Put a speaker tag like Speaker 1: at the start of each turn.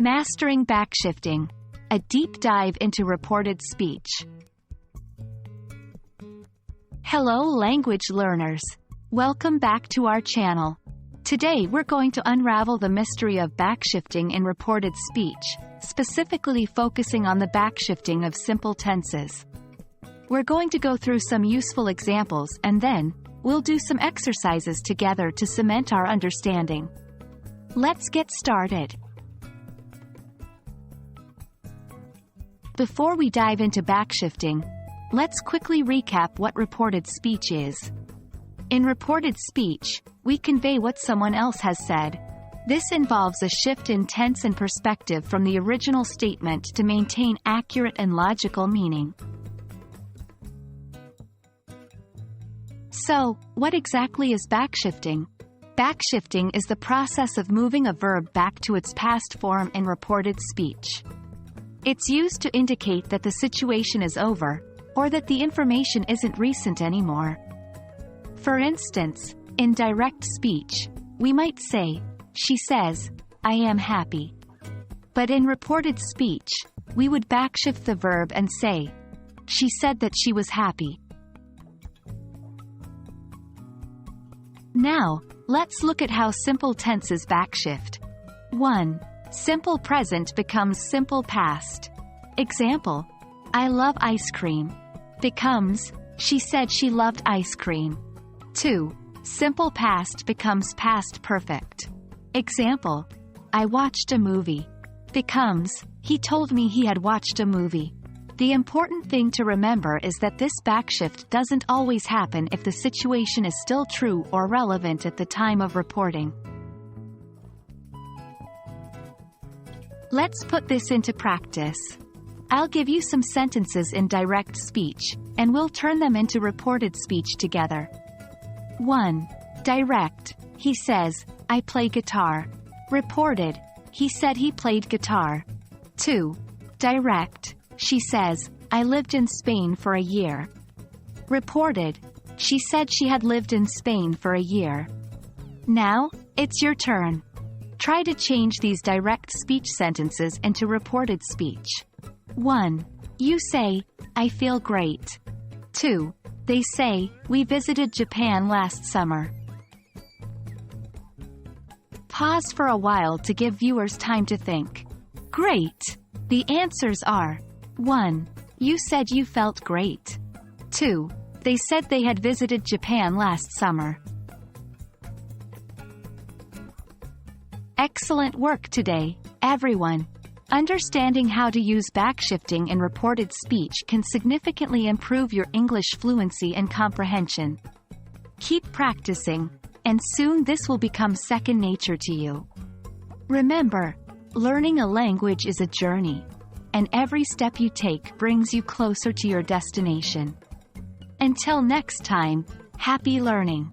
Speaker 1: Mastering Backshifting, a deep dive into reported speech. Hello language learners. Welcome back to our channel. Today we're going to unravel the mystery of backshifting in reported speech, specifically focusing on the backshifting of simple tenses. We're going to go through some useful examples and then we'll do some exercises together to cement our understanding. Let's get started. Before we dive into backshifting, let's quickly recap what reported speech is. In reported speech, we convey what someone else has said. This involves a shift in tense and perspective from the original statement to maintain accurate and logical meaning. So, what exactly is backshifting? Backshifting is the process of moving a verb back to its past form in reported speech. It's used to indicate that the situation is over, or that the information isn't recent anymore. For instance, in direct speech, we might say, "She says, I am happy." But in reported speech, we would backshift the verb and say, "She said that she was happy." Now, let's look at how simple tenses backshift. 1. Simple present becomes simple past. Example, "I love ice cream," becomes, "She said she loved ice cream." 2. Simple past becomes past perfect. Example, "I watched a movie," becomes, "He told me he had watched a movie." The important thing to remember is that this backshift doesn't always happen if the situation is still true or relevant at the time of reporting. Let's put this into practice. I'll give you some sentences in direct speech, and we'll turn them into reported speech together. 1. Direct, "He says, I play guitar." Reported, "He said he played guitar." 2. Direct, "She says, I lived in Spain for a year." Reported, "She said she had lived in Spain for a year." Now, it's your turn. Try to change these direct speech sentences into reported speech. 1. You say, "I feel great." 2. They say, "We visited Japan last summer." Pause for a while to give viewers time to think. Great! The answers are: 1. You said you felt great. 2. They said they had visited Japan last summer. Excellent work today, everyone. Understanding how to use backshifting in reported speech can significantly improve your English fluency and comprehension. Keep practicing, and soon this will become second nature to you. Remember, learning a language is a journey, and every step you take brings you closer to your destination. Until next time, happy learning!